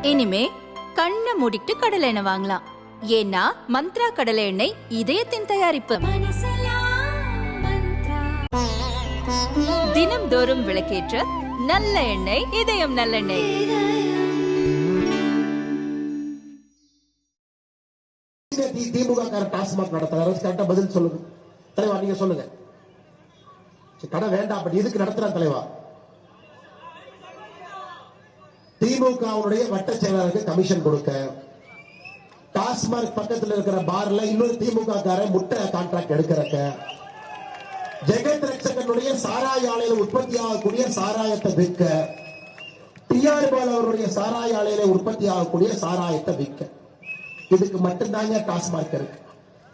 இனிமே கண்ணை மூடிட்டு கடலை எண்ணெய் வாங்கலாம். ஏன்னா மந்த்ரா கடலை எண்ணெய் இதயத்தின் தயாரிப்பு. தினம்தோறும் விளக்கேற்ற நல்ல எண்ணெய் இதயம் நல்லெண்ணெய். திமுக டாஸ்மாக் நடத்துறாரு, கரெக்டா பதில் சொல்லுங்க தலைவா. நீங்க சொல்லுங்க, கடை வேண்டாம், பட் எதுக்கு நடத்துறான் தலைவா? திமுகவுடைய வட்ட செயலாளருக்கு கமிஷன் கொடுக்க, டாஸ்மாக் பக்கத்தில் இருக்கிற பார்ல இன்னொரு திமுக கார முட்டை கான்ட்ராக்ட் எடுக்கிறக்க, ஜெகத் ரட்சகனுடைய சாராய ஆலையில உற்பத்தி ஆகக்கூடிய சாராயத்தை விற்க, டிஆர் பால் அவருடைய சாராய ஆலையில உற்பத்தி ஆகக்கூடிய சாராயத்தை விற்க, இதுக்கு மட்டும்தாங்க டாஸ்மாக் இருக்கு.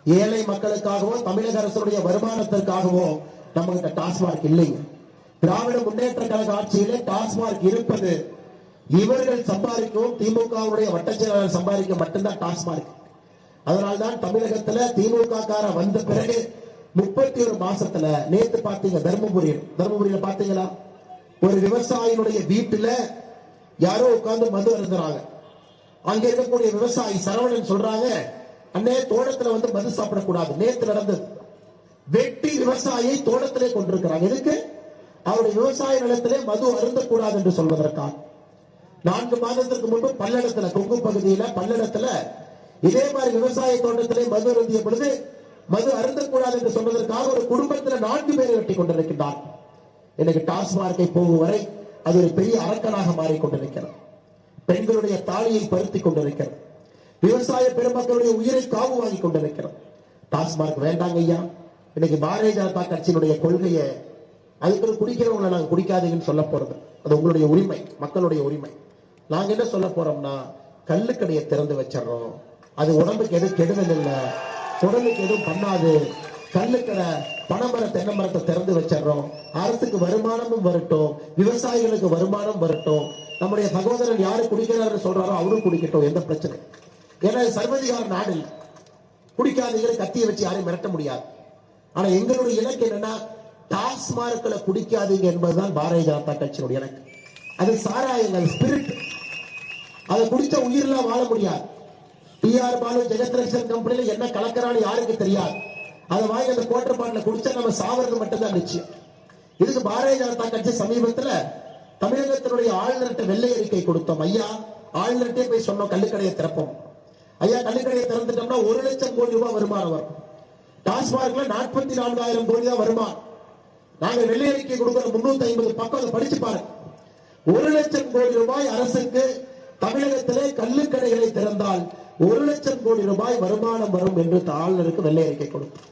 ஏழை மக்களுக்காகவோ தமிழக அரசுடைய வருமானத்திற்காகவோ நம்ம கிட்ட டாஸ்மாக் இல்லைங்க. திராவிட முன்னேற்ற கழக ஆட்சியிலே டாஸ்மாக் இருப்பது இவர்கள் சம்பாதிக்கவும் திமுகவுடைய வட்ட செயலாளர் சம்பாதிக்க மட்டும்தான் டாஸ்மாக். அதனால்தான் தமிழகத்துல திமுக கார வந்த பிறகு 31 மாசத்துல நேத்து பாத்தீங்க தர்மபுரியில பாத்தீங்களா, ஒரு விவசாயினுடைய வீட்டுல யாரோ உட்கார்ந்து மது அருந்துறாங்க. அங்க இருக்கக்கூடிய விவசாயி சரவணன் சொல்றாங்க, அண்ணே தோட்டத்துல வந்து மது சாப்பிடக்கூடாது. நேத்து நடந்தது. வெட்டி விவசாயியை தோட்டத்திலே கொண்டிருக்கிறாங்க. எதுக்கு? அவருடைய விவசாய நிலத்திலே மது அருந்தக்கூடாது என்று சொல்வதற்காக. 4 மாதத்திற்கு முன்பு பல்லடத்துல, கொங்கு பகுதியில பல்லடத்துல இதே மாதிரி விவசாய தோட்டத்திலே மது அருந்திய பொழுது மது அருந்தக்கூடாது என்று சொல்வதற்காக ஒரு குடும்பத்துல 4 பேரை வெட்டி கொண்டிருக்கின்றார். எனக்கு டாஸ்மார்க்கை போகும் வரை அது ஒரு பெரிய அரக்கனாக மாறிக்கொண்டிருக்கிறது. பெண்களுடைய தாலியை பருத்தி கொண்டிருக்கிறது. விவசாய பெருமக்களுடைய உயிரை காவு வாங்கி கொண்டிருக்கிறது. டாஸ்மார்க் வேண்டாங்க ஐயா. இன்னைக்கு பாரதிய ஜனதா கட்சியினுடைய கொள்கையை அதுக்கு குடிக்கிறவங்களை நாங்க குடிக்காதீங்கன்னு சொல்ல போறது, அது உங்களுடைய உரிமை, மக்களுடைய உரிமை. நாங்க என்ன சொல்ல போறோம்னா, கள்ளுக்கடையை திறந்து வச்சிடறோம். அது உடம்புக்கு எதுவும் கெடுதல் இல்லை, உடலுக்கு எதுவும் பண்ணாது. கள்ளுக்கடை, பனைமர தென்னை மரத்தை திறந்து வச்சிடறோம். அரசுக்கு வருமானமும் வரட்டும், விவசாயிகளுக்கு வருமானம் வரட்டும். நம்முடைய சகோதரன் யாரு குடிக்கிறாரு சொல்றாரோ அவரும் குடிக்கட்டும், எந்த பிரச்சனை. ஏன்னா சர்வதிகார நாடு இல்லை. குடிக்காதீங்க கத்தியை வச்சு யாரையும் மிரட்ட முடியாது. ஆனா எங்களுடைய இலக்கு என்னன்னா, டாஸ்மார்க்களை குடிக்காதீங்க என்பதுதான் பாரதிய ஜனதா கட்சியினுடைய இலக்கு. அது சாராயங்கள், ஸ்பிரிட். அதை குடிச்ச உயிரெல்லாம் வாழ முடியாது. டிஆர் பாலு ஜெகத் ரட்சகன் கம்பெனில என்ன கலக்கிறான்னு யாருக்கு தெரியாது. அதை வாங்கி அந்த குவார்டர் பாட்டில குடிச்சா நம்ம சாவறது மட்டும்தான் நிச்சயம். இதுக்கு பாரதிய ஜனதா கட்சி சமீபத்தில் தமிழகத்தினுடைய ஆளுநர்கிட்ட வெள்ளை அறிக்கை கொடுத்தோம். ஐயா, ஆளுநர்கிட்டே போய் சொன்னோம், கள்ளுக்கடையை திறப்போம். ஐயா, கள்ளுக்கடையை திறந்துட்டோம்னா 1 லட்சம் கோடி ரூபாய் வருமானம் வரும். டாஸ்மார்க்ல 44,000 கோடி தான் வருமானம். நாங்க வெள்ளை அறிக்கை கொடுக்கிற 350 பக்கம் அதை படிச்சு பாருங்க. 1 லட்சம் கோடி ரூபாய் அரசுக்கு தமிழகத்திலே கள்ளுக்கடைகளை திறந்தால் 1 லட்சம் கோடி ரூபாய் வருமானம் வரும் என்று ஆளுநருக்கு வெள்ளை அறிக்கை கொடுத்தோம்.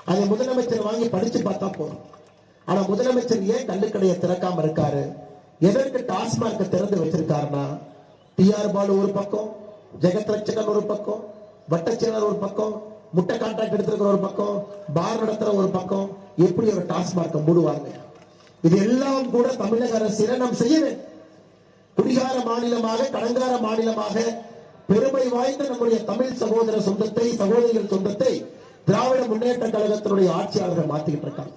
அதை முதலமைச்சர் வாங்கி படிச்சு பார்த்தா போதும். ஆனா முதலமைச்சர் ஏன் கள்ளுக்கடையை திறக்காம இருக்காரு? எதற்கு டாஸ்மார்க் திறந்து வச்சிருக்காருன்னா, டிஆர் பாலு ஒரு பக்கம், ஜெகத் ரட்சகன் ஒரு பக்கம், வட்டச்செயலர் ஒரு பக்கம், முட்டை கான்ட்ராக்ட் எடுத்திருக்கிற ஒரு பக்கம், பார் நடத்துற ஒரு பக்கம், எப்படி ஒரு டாஸ்மார்க் மூடுவாங்க? இது எல்லாம் கூட தமிழக அரசு நாம் செய்ய வேண்டும். குடிகார மாநிலமாக, கடங்கார மாநிலமாக பெருமை வாய்ந்த நம்முடைய தமிழ் சகோதர சொந்தத்தை, சகோதரிகள் சொந்தத்தை திராவிட முன்னேற்ற கழகத்தினுடைய ஆட்சியாளர்கள் மாத்திக்கிட்டு இருக்காங்க.